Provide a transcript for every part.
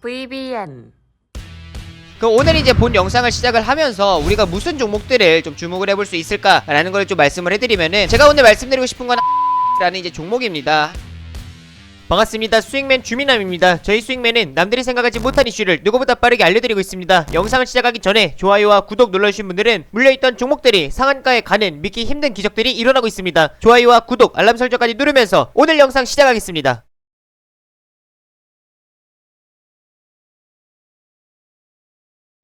VBN. 그럼 오늘 이제 본 영상을 시작을 하면서 우리가 무슨 종목들을 좀 주목을 해볼 수 있을까라는 걸 좀 말씀을 해드리면은, 제가 오늘 말씀드리고 싶은 건 라는 이제 종목입니다. 반갑습니다. 수익맨 주민남입니다. 저희 수익맨은 남들이 생각하지 못한 이슈를 누구보다 빠르게 알려드리고 있습니다. 영상을 시작하기 전에 좋아요와 구독 눌러주신 분들은 물려있던 종목들이 상한가에 가는 믿기 힘든 기적들이 일어나고 있습니다. 좋아요와 구독, 알람 설정까지 누르면서 오늘 영상 시작하겠습니다.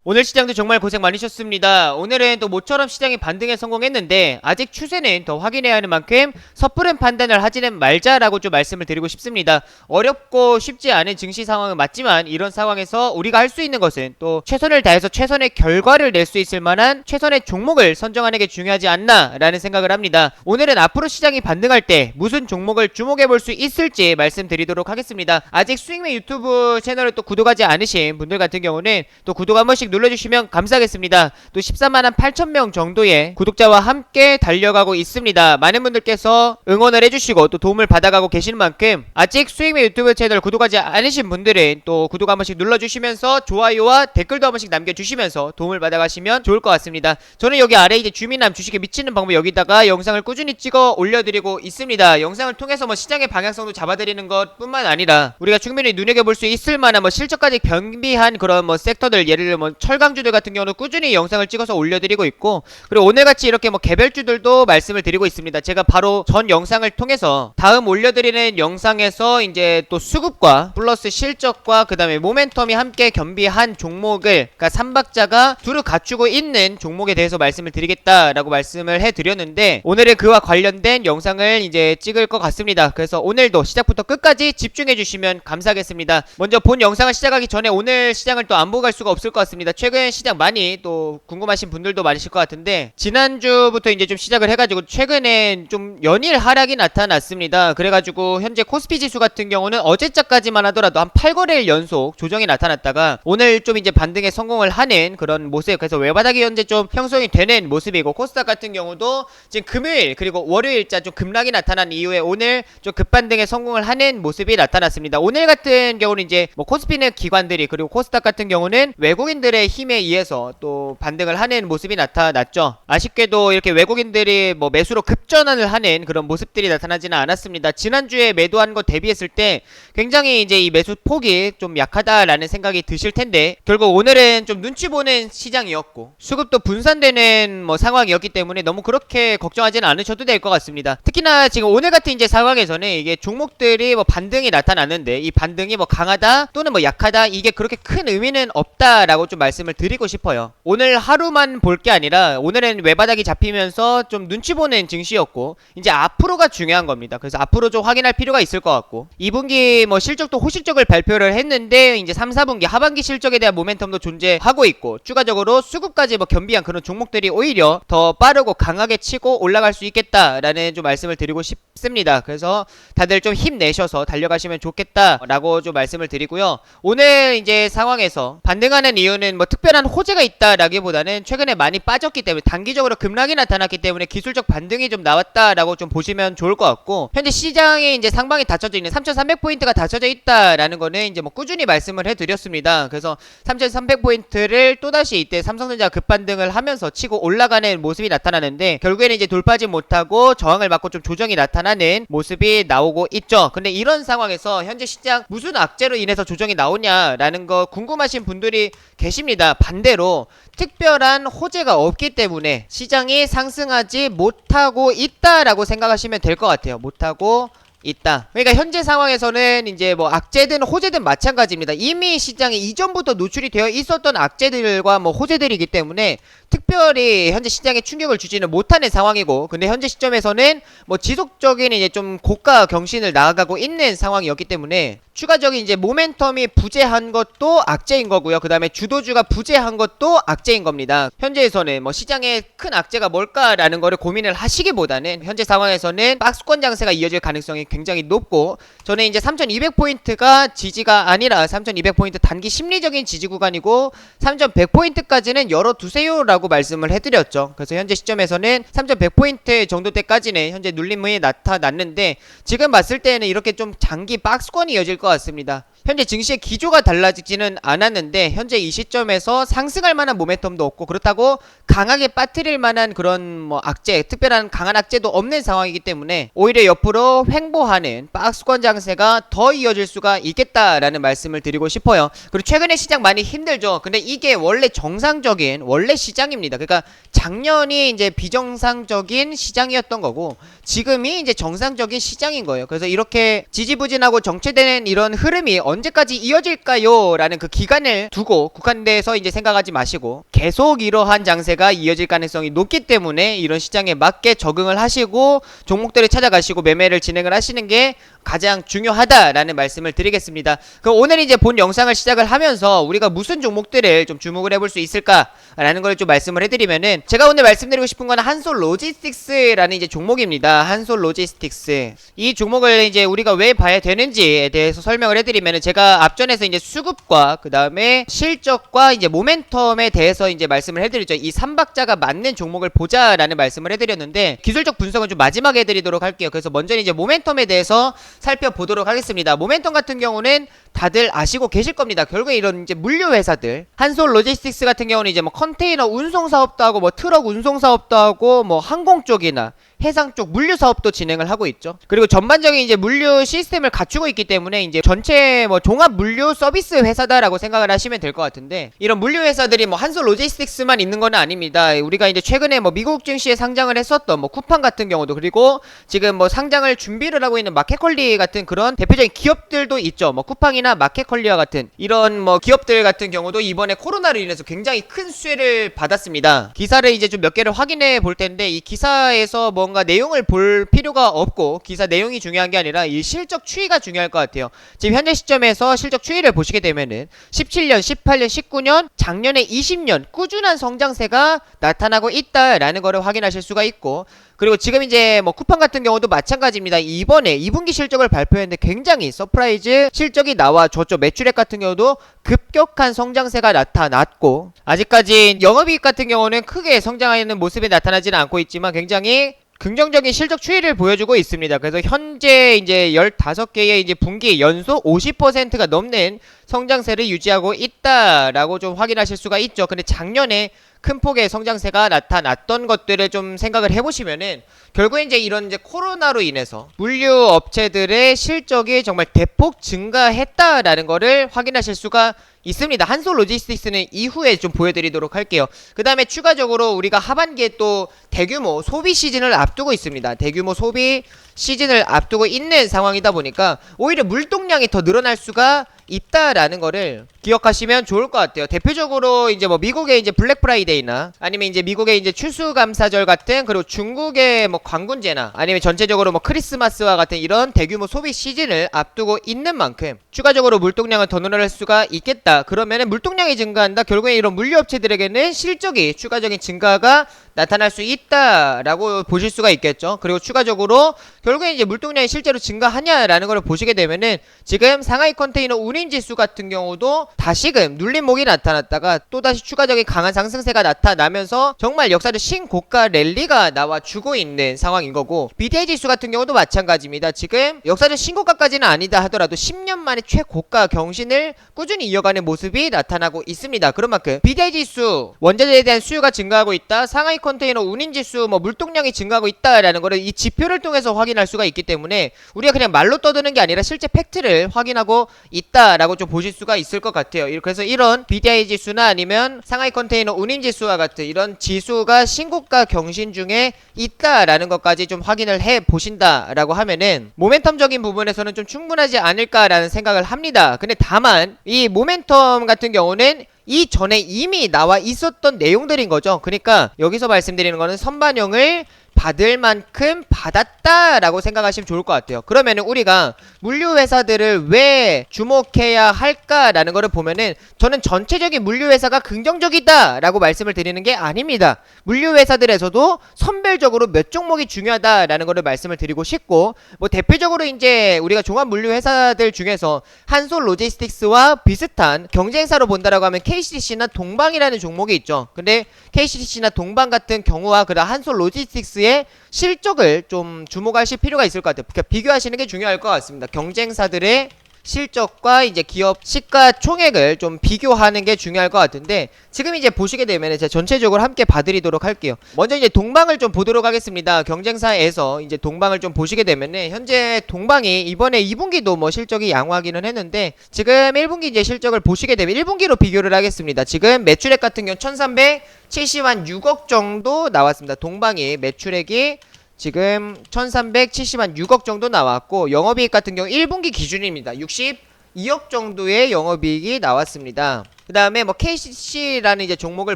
오늘 시장도 정말 고생 많으셨습니다. 오늘은 또 모처럼 시장이 반등에 성공했는데 아직 추세는 더 확인해야 하는 만큼 섣부른 판단을 하지는 말자라고 좀 말씀을 드리고 싶습니다. 어렵고 쉽지 않은 증시 상황은 맞지만 이런 상황에서 우리가 할 수 있는 것은 또 최선을 다해서 최선의 결과를 낼 수 있을 만한 최선의 종목을 선정하는 게 중요하지 않나 라는 생각을 합니다. 오늘은 앞으로 시장이 반등할 때 무슨 종목을 주목해 볼 수 있을지 말씀드리도록 하겠습니다. 아직 수익맨 유튜브 채널을 또 구독하지 않으신 분들 같은 경우는 또 구독 한 번씩 눌러주시면 감사하겠습니다. 또 14만 8천명 정도의 구독자와 함께 달려가고 있습니다. 많은 분들께서 응원을 해주시고 또 도움을 받아가고 계시는 만큼 아직 수익맨 유튜브 채널 구독하지 않으신 분들은 또 구독 한 번씩 눌러주시면서 좋아요와 댓글도 한 번씩 남겨주시면서 도움을 받아가시면 좋을 것 같습니다. 저는 여기 아래 이제 주민남 주식에 미치는 방법 여기다가 영상을 꾸준히 찍어 올려드리고 있습니다. 영상을 통해서 뭐 시장의 방향성도 잡아드리는 것 뿐만 아니라 우리가 충분히 눈여겨볼 수 있을 만한 뭐 실적까지 겸비한 그런 뭐 섹터들, 예를 들면 뭐 철강주들 같은 경우는 꾸준히 영상을 찍어서 올려드리고 있고, 그리고 오늘같이 이렇게 뭐 개별주들도 말씀을 드리고 있습니다. 제가 바로 전 영상을 통해서 다음 올려드리는 영상에서 이제 또 수급과 플러스 실적과 그 다음에 모멘텀이 함께 겸비한 종목을, 그러니까 삼박자가 두루 갖추고 있는 종목에 대해서 말씀을 드리겠다라고 말씀을 해드렸는데, 오늘은 그와 관련된 영상을 이제 찍을 것 같습니다. 그래서 오늘도 시작부터 끝까지 집중해주시면 감사하겠습니다. 먼저 본 영상을 시작하기 전에 오늘 시장을 또 안 보고 갈 수가 없을 것 같습니다. 최근 시장 많이 또 궁금하신 분들도 많으실 것 같은데, 지난주부터 이제 좀 시작을 해가지고 최근에 좀 연일 하락이 나타났습니다. 그래가지고 현재 코스피 지수 같은 경우는 어제자까지만 하더라도 한 8거래일 연속 조정이 나타났다가 오늘 좀 이제 반등에 성공을 하는 그런 모습, 그래서 외바닥이 현재 좀 형성이 되는 모습이고, 코스닥 같은 경우도 지금 금요일 그리고 월요일자 좀 급락이 나타난 이후에 오늘 좀 급반등에 성공을 하는 모습이 나타났습니다. 오늘 같은 경우는 이제 뭐 코스피는 기관들이, 그리고 코스닥 같은 경우는 외국인들의 힘에 의해서 또 반등을 하는 모습이 나타났죠. 아쉽게도 이렇게 외국인들이 뭐 매수로 급전환을 하는 그런 모습들이 나타나지는 않았습니다. 지난주에 매도한 것 대비했을 때 굉장히 이제 이 매수 폭이 좀 약하다라는 생각이 드실 텐데, 결국 오늘은 좀 눈치 보는 시장이었고 수급도 분산되는 뭐 상황이었기 때문에 너무 그렇게 걱정하지는 않으셔도 될 것 같습니다. 특히나 지금 오늘 같은 이제 상황에서는 이게 종목들이 뭐 반등이 나타났는데 이 반등이 뭐 강하다 또는 뭐 약하다, 이게 그렇게 큰 의미는 없다라고 좀 말씀을 드리고 싶어요. 오늘 하루만 볼 게 아니라 오늘은 외바닥이 잡히면서 좀 눈치 보는 증시였고, 이제 앞으로가 중요한 겁니다. 그래서 앞으로 좀 확인할 필요가 있을 것 같고, 2분기 뭐 실적도 호실적을 발표를 했는데 이제 3, 4분기 하반기 실적에 대한 모멘텀도 존재하고 있고, 추가적으로 수급까지 뭐 겸비한 그런 종목들이 오히려 더 빠르고 강하게 치고 올라갈 수 있겠다라는 좀 말씀을 드리고 싶습니다. 그래서 다들 좀 힘내셔서 달려가시면 좋겠다라고 좀 말씀을 드리고요. 오늘 이제 상황에서 반등하는 이유는 뭐 특별한 호재가 있다라기보다는 최근에 많이 빠졌기 때문에, 단기적으로 급락이 나타났기 때문에 기술적 반등이 좀 나왔다라고 좀 보시면 좋을 것 같고, 현재 시장에 이제 상방이 닫혀져 있는 3,300포인트가 닫혀져 있다라는 거는 이제 뭐 꾸준히 말씀을 해드렸습니다. 그래서 3,300포인트를 또다시 이때 삼성전자가 급반등을 하면서 치고 올라가는 모습이 나타나는데, 결국에는 이제 돌파하지 못하고 저항을 받고 좀 조정이 나타나는 모습이 나오고 있죠. 근데 이런 상황에서 현재 시장 무슨 악재로 인해서 조정이 나오냐라는 거 궁금하신 분들이 계십니다. 반대로 특별한 호재가 없기 때문에 시장이 상승하지 못하고 있다라고 생각하시면 될 것 같아요. 못하고 있다. 그러니까 현재 상황에서는 이제 뭐 악재든 호재든 마찬가지입니다. 이미 시장에 이전부터 노출이 되어 있었던 악재들과 뭐 호재들이기 때문에 특별히 현재 시장에 충격을 주지는 못하는 상황이고, 근데 현재 시점에서는 뭐 지속적인 이제 좀 고가 경신을 나아가고 있는 상황이었기 때문에 추가적인 이제 모멘텀이 부재한 것도 악재인 거고요. 그 다음에 주도주가 부재한 것도 악재인 겁니다. 현재에서는 뭐 시장에 큰 악재가 뭘까라는 거를 고민을 하시기보다는 현재 상황에서는 박스권 장세가 이어질 가능성이 굉장히 높고, 저는 이제 3200포인트가 지지가 아니라 3200포인트 단기 심리적인 지지 구간이고 3100포인트까지는 열어두세요라고 말씀을 해드렸죠. 그래서 현재 시점에서는 3100포인트 정도 때까지는 현재 눌림이 나타났는데, 지금 봤을 때는 이렇게 좀 장기 박스권이 이어질 것 같습니다. 현재 증시의 기조가 달라지지는 않았는데 현재 이 시점에서 상승할 만한 모멘텀도 없고 그렇다고 강하게 빠뜨릴 만한 그런 뭐 악재, 특별한 강한 악재도 없는 상황이기 때문에 오히려 옆으로 횡보하는 박스권 장세가 더 이어질 수가 있겠다라는 말씀을 드리고 싶어요. 그리고 최근에 시장 많이 힘들죠. 근데 이게 원래 정상적인 원래 시장입니다. 그러니까 작년이 이제 비정상적인 시장이었던 거고 지금이 이제 정상적인 시장인 거예요. 그래서 이렇게 지지부진하고 정체되는 이런 흐름이 언제까지 이어질까요? 라는 그 기간을 두고 국한돼서 이제 생각하지 마시고 계속 이러한 장세가 이어질 가능성이 높기 때문에 이런 시장에 맞게 적응을 하시고 종목들을 찾아가시고 매매를 진행을 하시는 게 가장 중요하다라는 말씀을 드리겠습니다. 그럼 오늘 이제 본 영상을 시작을 하면서 우리가 무슨 종목들을 좀 주목을 해볼 수 있을까라는 걸 좀 말씀을 해드리면은 제가 오늘 말씀드리고 싶은 건 한솔 로지스틱스라는 이제 종목입니다. 한솔 로지스틱스 이 종목을 이제 우리가 왜 봐야 되는지에 대해서 설명을 해드리면은 제가 앞전에서 이제 수급과 그 다음에 실적과 이제 모멘텀에 대해서 이제 말씀을 해드리죠. 이 3박자가 맞는 종목을 보자라는 말씀을 해드렸는데 기술적 분석은 좀 마지막에 해드리도록 할게요. 그래서 먼저 이제 모멘텀에 대해서 살펴보도록 하겠습니다. 모멘텀 같은 경우는 다들 아시고 계실 겁니다. 결국에 이런 이제 물류 회사들 한솔 로지스틱스 같은 경우는 이제 뭐 컨테이너 운송 사업도 하고 뭐 트럭 운송 사업도 하고 뭐 항공 쪽이나 해상 쪽 물류 사업도 진행을 하고 있죠. 그리고 전반적인 이제 물류 시스템을 갖추고 있기 때문에 이제 전체 뭐 종합 물류 서비스 회사다라고 생각을 하시면 될 것 같은데 이런 물류 회사들이 뭐 한솔 로지스틱스만 있는 건 아닙니다. 우리가 이제 최근에 뭐 미국 증시에 상장을 했었던 뭐 쿠팡 같은 경우도 그리고 지금 뭐 상장을 준비를 하고 있는 마켓컬리 같은 그런 대표적인 기업들도 있죠. 뭐 쿠팡이나 마켓컬리와 같은 이런 뭐 기업들 같은 경우도 이번에 코로나로 인해서 굉장히 큰 수혜를 받았습니다. 기사를 이제 좀 몇 개를 확인해 볼 텐데 이 기사에서 뭔가 내용을 볼 필요가 없고 기사 내용이 중요한 게 아니라 이 실적 추이가 중요할 것 같아요. 지금 현재 시점에서 실적 추이를 보시게 되면은 17년, 18년, 19년, 작년에 20년 꾸준한 성장세가 나타나고 있다라는 거를 확인하실 수가 있고 그리고 지금 이제 뭐 쿠팡 같은 경우도 마찬가지입니다. 이번에 2분기 실적을 발표했는데 굉장히 서프라이즈 실적이 나와줬죠. 매출액 같은 경우도 급격한 성장세가 나타났고 아직까지 영업이익 같은 경우는 크게 성장하는 모습이 나타나지는 않고 있지만 굉장히 긍정적인 실적 추이를 보여주고 있습니다. 그래서 현재 이제 15개의 이제 분기 연속 50%가 넘는 성장세를 유지하고 있다라고 좀 확인하실 수가 있죠. 근데 작년에 큰 폭의 성장세가 나타났던 것들을 좀 생각을 해보시면은 결국에 이제 이런 이제 코로나로 인해서 물류 업체들의 실적이 정말 대폭 증가했다라는 거를 확인하실 수가 있습니다. 한솔 로지스틱스는 이후에 좀 보여드리도록 할게요. 그 다음에 추가적으로 우리가 하반기에 또 대규모 소비 시즌을 앞두고 있습니다. 대규모 소비 시즌을 앞두고 있는 상황이다 보니까 오히려 물동량이 더 늘어날 수가 있다라는 거를 기억하시면 좋을 것 같아요. 대표적으로 이제 뭐 미국의 이제 블랙 프라이데이나 아니면 이제 미국의 이제 추수감사절 같은 그리고 중국의 뭐 광군제나 아니면 전체적으로 뭐 크리스마스와 같은 이런 대규모 소비 시즌을 앞두고 있는 만큼 추가적으로 물동량을 더 늘어날 수가 있겠다. 그러면은 물동량이 증가한다. 결국에 이런 물류업체들에게는 실적이 추가적인 증가가 나타날 수 있다라고 보실 수가 있겠죠. 그리고 추가적으로 결국에 이제 물동량이 실제로 증가하냐라는 걸 보시게 되면은 지금 상하이 컨테이너 운임지수 같은 경우도 다시금 눌림목이 나타났다가 또다시 추가적인 강한 상승세가 나타나면서 정말 역사적 신고가 랠리가 나와주고 있는 상황인 거고 BDI 지수 같은 경우도 마찬가지입니다. 지금 역사적 신고가까지는 아니다 하더라도 10년 만에 최고가 경신을 꾸준히 이어가는 모습이 나타나고 있습니다. 그런 만큼 BDI 지수 원자재에 대한 수요가 증가하고 있다. 상하이 컨테이너 운임지수 뭐 물동량이 증가하고 있다라는 거를 이 지표를 통해서 확인할 수가 있기 때문에 우리가 그냥 말로 떠드는 게 아니라 실제 팩트를 확인하고 있다라고 좀 보실 수가 있을 것 같아요. 그래서 이런 BDI 지수나 아니면 상하이 컨테이너 운임지수와 같은 이런 지수가 신고가 경신 중에 있다라는 것까지 좀 확인을 해 보신다라고 하면은 모멘텀적인 부분에서는 좀 충분하지 않을까라는 생각을 합니다. 근데 다만 이 모멘텀 같은 경우는 이전에 이미 나와 있었던 내용들인 거죠. 그러니까 여기서 말씀드리는 거는 선반영을 받을 만큼 받았다라고 생각하시면 좋을 것 같아요. 그러면은 우리가 물류 회사들을 왜 주목해야 할까라는 거를 보면은 저는 전체적인 물류 회사가 긍정적이다라고 말씀을 드리는 게 아닙니다. 물류 회사들에서도 선별적으로 몇 종목이 중요하다라는 거를 말씀을 드리고 싶고 뭐 대표적으로 이제 우리가 종합 물류 회사들 중에서 한솔 로지스틱스와 비슷한 경쟁사로 본다라고 하면 KCC나 동방이라는 종목이 있죠. 근데 KCC나 동방 같은 경우와 그다음 한솔 로지스틱스의 실적을 좀 주목하실 필요가 있을 것 같아요. 그러니까 비교하시는 게 중요할 것 같습니다. 경쟁사들의 실적과 이제 기업 시가총액을 좀 비교하는 게 중요할 것 같은데, 지금 이제 보시게 되면 제가 전체적으로 함께 봐드리도록 할게요. 먼저 이제 동방을 좀 보도록 하겠습니다. 경쟁사에서 이제 동방을 좀 보시게 되면은 현재 동방이 이번에 2분기도 뭐 실적이 양호하기는 했는데, 지금 1분기 이제 실적을 보시게 되면 1분기로 비교를 하겠습니다. 지금 매출액 같은 경우 1376억 정도 나왔습니다. 동방이 매출액이 지금 1376억 정도 나왔고, 영업이익 같은 경우 1분기 기준입니다. 62억 정도의 영업이익이 나왔습니다. 그 다음에 뭐 KCC라는 이제 종목을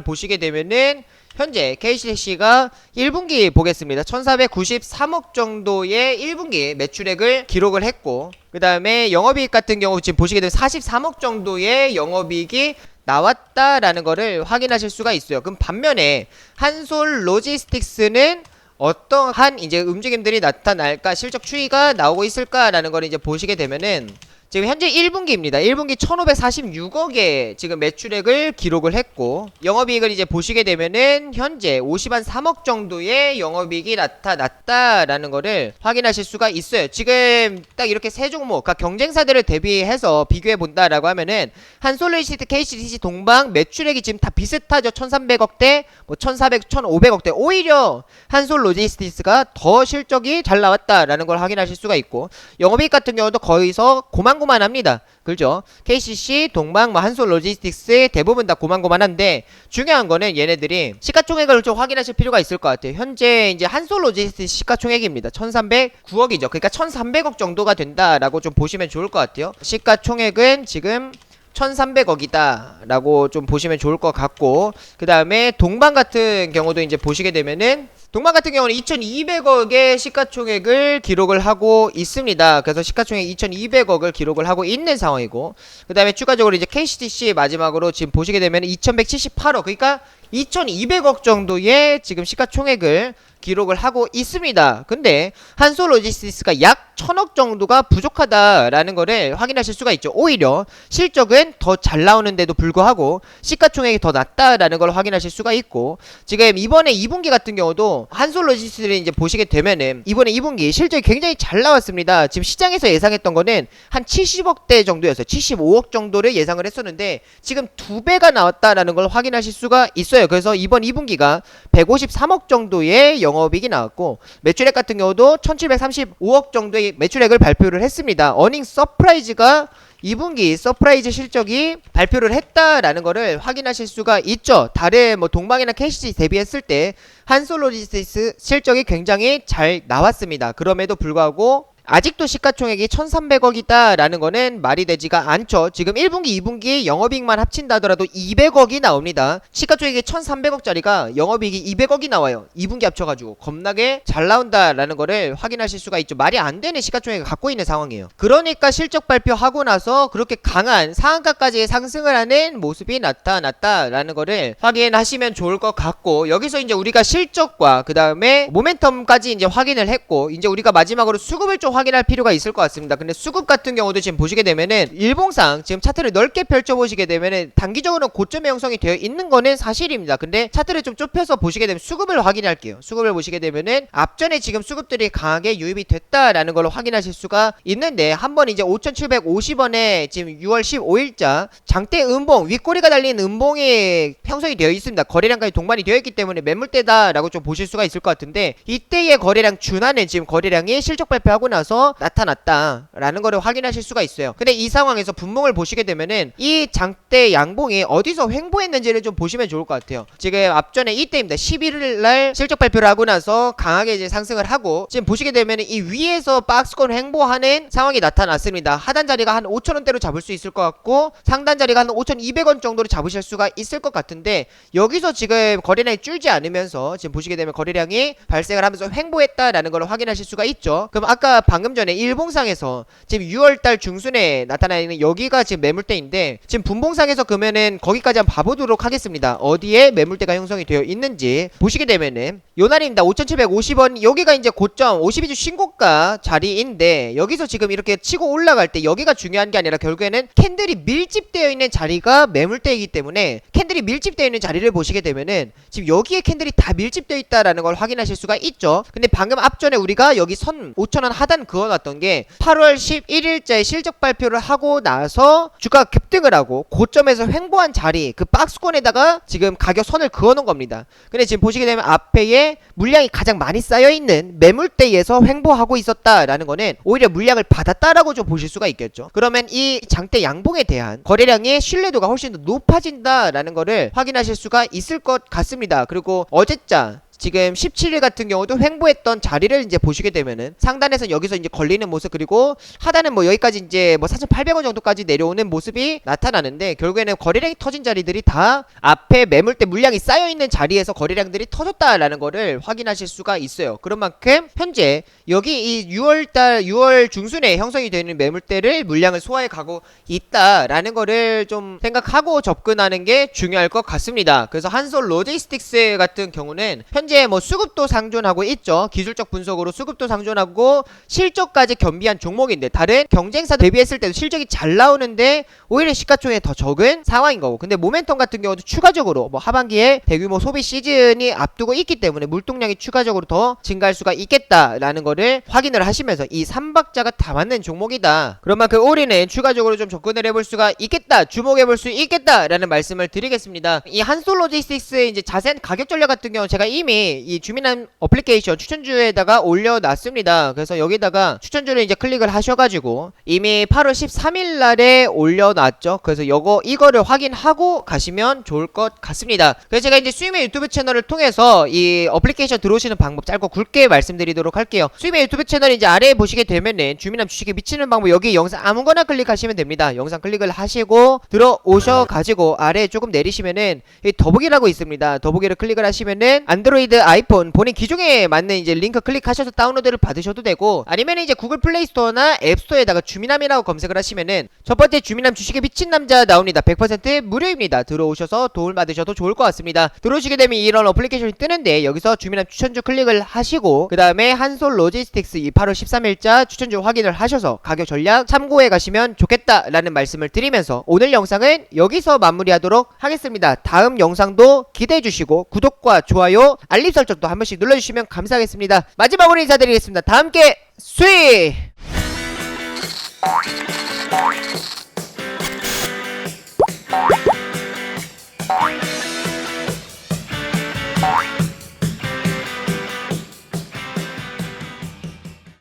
보시게 되면은 현재 KCC가 1분기 보겠습니다. 1493억 정도의 1분기 매출액을 기록을 했고, 그 다음에 영업이익 같은 경우 지금 보시게 되면 43억 정도의 영업이익이 나왔다라는 거를 확인하실 수가 있어요. 그럼 반면에 한솔 로지스틱스는 어떠한 이제 움직임들이 나타날까, 실적 추이가 나오고 있을까라는 걸 이제 보시게 되면은 지금 현재 1분기입니다. 1분기 1546억의 지금 매출액을 기록을 했고, 영업이익을 이제 보시게 되면은 현재 53억 정도의 영업이익이 나타났다라는 거를 확인하실 수가 있어요. 지금 딱 이렇게 세 종목, 그러니까 경쟁사들을 대비해서 비교해 본다라고 하면은 한솔로지스틱스, KCC, 동방 매출액이 지금 다 비슷하죠. 1300억대, 뭐 1400, 1500억대. 오히려 한솔로지스틱스가 더 실적이 잘 나왔다라는 걸 확인하실 수가 있고, 영업이익 같은 경우도 거기서 고만고만합니다. 그렇죠? KCC, 동방, 뭐 한솔 로지스틱스 대부분 다 고만고만한데, 중요한 거는 얘네들이 시가총액을 좀 확인하실 필요가 있을 것 같아요. 현재 이제 한솔 로지스틱스 시가총액입니다. 1309억이죠. 그러니까 1300억 정도가 된다라고 좀 보시면 좋을 것 같아요. 시가총액은 지금 1300억이다 라고 좀 보시면 좋을 것 같고, 그 다음에 동방 같은 경우도 이제 보시게 되면은, 동방 같은 경우는 2200억의 시가총액을 기록을 하고 있습니다. 그래서 시가총액 2200억을 기록을 하고 있는 상황이고, 그 다음에 추가적으로 이제 KCC 마지막으로 지금 보시게 되면 2178억, 그러니까 2200억 정도의 지금 시가총액을 기록을 하고 있습니다. 근데 한솔 로지스틱스가 약 1000억 정도가 부족하다라는 거를 확인하실 수가 있죠. 오히려 실적은 더 잘 나오는데도 불구하고 시가총액이 더 낮다라는 걸 확인하실 수가 있고, 지금 이번에 2분기 같은 경우도 한솔 로지스틱스를 이제 보시게 되면은 이번에 2분기 실적이 굉장히 잘 나왔습니다. 지금 시장에서 예상했던 거는 한 70억대 정도였어요. 75억 정도를 예상을 했었는데 지금 2배가 나왔다라는 걸 확인하실 수가 있어요. 그래서 이번 2분기가 153억 정도의 영업이익이 나왔고, 매출액 같은 경우도 1735억 정도의 매출액을 발표를 했습니다. 어닝 서프라이즈가 2분기 서프라이즈 실적이 발표를 했다라는 거를 확인하실 수가 있죠. 다른 뭐 동방이나 KCC 대비했을 때 한솔 로지스틱스 실적이 굉장히 잘 나왔습니다. 그럼에도 불구하고 아직도 시가총액이 1300억이다 라는 거는 말이 되지가 않죠. 지금 1분기 2분기 영업이익만 합친다 하더라도 200억이 나옵니다. 시가총액이 1300억짜리가 영업이익이 200억이 나와요. 2분기 합쳐가지고 겁나게 잘 나온다 라는 거를 확인하실 수가 있죠. 말이 안 되는 시가총액을 갖고 있는 상황이에요. 그러니까 실적 발표하고 나서 그렇게 강한 상한가까지 상승을 하는 모습이 나타났다 라는 거를 확인하시면 좋을 것 같고, 여기서 이제 우리가 실적과 그 다음에 모멘텀까지 이제 확인을 했고, 이제 우리가 마지막으로 수급을 좀 확인할 필요가 있을 것 같습니다. 근데 수급 같은 경우도 지금 보시게 되면은 일봉상 지금 차트를 넓게 펼쳐보시게 되면은 단기적으로 고점의 형성이 되어 있는 거는 사실입니다. 근데 차트를 좀 좁혀서 보시게 되면 수급을 확인할게요. 수급을 보시게 되면은 앞전에 지금 수급들이 강하게 유입이 됐다라는 걸 확인하실 수가 있는데, 한번 이제 5750원에 지금 6월 15일자 장대 음봉, 윗꼬리가 달린 음봉이 형성이 되어 있습니다. 거래량까지 동반이 되어 있기 때문에 매물대다라고 좀 보실 수가 있을 것 같은데, 이때의 거래량 준하는 지금 거래량이 실적 발표하고 나서 나타났다라는 거를 확인하실 수가 있어요. 근데 이 상황에서 분봉을 보시게 되면은 이 장대 양봉이 어디서 횡보했는지를 좀 보시면 좋을 것 같아요. 지금 앞전에 이때입니다. 11일날 실적 발표를 하고 나서 강하게 이제 상승을 하고, 지금 보시게 되면은 이 위에서 박스권 횡보하는 상황이 나타났습니다. 하단 자리가 한 5천원대로 잡을 수 있을 것 같고, 상단 자리가 한 5,200원 정도로 잡으실 수가 있을 것 같은데, 여기서 지금 거래량이 줄지 않으면서 지금 보시게 되면 거래량이 발생을 하면서 횡보했다라는 걸 확인하실 수가 있죠. 그럼 아까 방금 전에 일봉상에서 지금 6월달 중순에 나타나 있는 여기가 지금 매물대인데, 지금 분봉상에서 그러면은 거기까지 한번 봐보도록 하겠습니다. 어디에 매물대가 형성이 되어 있는지 보시게 되면은 요 날입니다. 5750원, 여기가 이제 고점 52주 신고가 자리인데, 여기서 지금 이렇게 치고 올라갈 때 여기가 중요한 게 아니라 결국에는 캔들이 밀집되어 있는 자리가 매물대이기 때문에, 캔들이 밀집되어 있는 자리를 보시게 되면은 지금 여기에 캔들이 다 밀집되어 있다라는 걸 확인하실 수가 있죠. 근데 방금 앞전에 우리가 여기 선 5,000원 하단 잠깐 그어놨던 게 8월 11일자에 실적 발표를 하고 나서 주가가 급등을 하고 고점에서 횡보한 자리 그 박스권에다가 지금 가격 선을 그어놓은 겁니다. 근데 지금 보시게 되면 앞에 물량이 가장 많이 쌓여있는 매물대에서 횡보하고 있었다라는 거는 오히려 물량을 받았다라고 좀 보실 수가 있겠죠. 그러면 이 장대 양봉에 대한 거래량의 신뢰도가 훨씬 더 높아진다라는 거를 확인하실 수가 있을 것 같습니다. 그리고 어제자 지금 17일 같은 경우도 횡보했던 자리를 이제 보시게 되면은 상단에서 여기서 이제 걸리는 모습, 그리고 하단은 뭐 여기까지 이제 뭐 4,800원 정도까지 내려오는 모습이 나타나는데, 결국에는 거래량이 터진 자리들이 다 앞에 매물대 물량이 쌓여있는 자리에서 거래량들이 터졌다라는 거를 확인하실 수가 있어요. 그런 만큼 현재 여기 이 6월 중순에 형성이 되는 매물대를 물량을 소화해 가고 있다라는 거를 좀 생각하고 접근하는 게 중요할 것 같습니다. 그래서 한솔 로지스틱스 같은 경우는 현재 뭐 수급도 상존하고 있죠. 기술적 분석으로 수급도 상존하고 실적까지 겸비한 종목인데, 다른 경쟁사 대비했을 때도 실적이 잘 나오는데 오히려 시가총액이 더 적은 상황인 거고, 근데 모멘텀 같은 경우도 추가적으로 뭐 하반기에 대규모 소비 시즌이 앞두고 있기 때문에 물동량이 추가적으로 더 증가할 수가 있겠다라는 거를 확인을 하시면서 이 3박자가 다 맞는 종목이다, 그런 만큼 올해는 추가적으로 좀 접근을 해볼 수가 있겠다, 주목해볼 수 있겠다라는 말씀을 드리겠습니다. 이 한솔 로지스틱스의 이제 자세한 가격 전략 같은 경우 제가 이미 이 주민함 어플리케이션 추천주에다가 올려놨습니다. 그래서 여기다가 추천주를 이제 클릭을 하셔가지고 이미 8월 13일 날에 올려놨죠. 그래서 이거를 확인하고 가시면 좋을 것 같습니다. 그래서 제가 이제 수임의 유튜브 채널을 통해서 이 어플리케이션 들어오시는 방법 짧고 굵게 말씀드리도록 할게요. 수임의 유튜브 채널 이제 아래에 보시게 되면은 주민함 주식에 미치는 방법, 여기 영상 아무거나 클릭하시면 됩니다. 영상 클릭을 하시고 들어오셔가지고 아래에 조금 내리시면은 이 더보기라고 있습니다. 더보기를 클릭을 하시면은 안드로이드, 아이폰 본인 기종에 맞는 이제 링크 클릭하셔서 다운로드를 받으셔도 되고, 아니면 이제 구글 플레이 스토어나 앱 스토어에다가 주민함이라고 검색을 하시면은 첫 번째 주민함 주식에 미친 남자 나옵니다. 100% 무료입니다. 들어오셔서 도움을 받으셔도 좋을 것 같습니다. 들어오시게 되면 이런 어플리케이션이 뜨는데, 여기서 주민함 추천주 클릭을 하시고 그 다음에 한솔 로지스틱스 이 8월 13일자 추천주 확인을 하셔서 가격 전략 참고해 가시면 좋겠다라는 말씀을 드리면서 오늘 영상은 여기서 마무리하도록 하겠습니다. 다음 영상도 기대해 주시고 구독과 좋아요, 알림 설정도 한 번씩 눌러주시면 감사하겠습니다. 마지막으로 인사드리겠습니다. 다 함께 수익!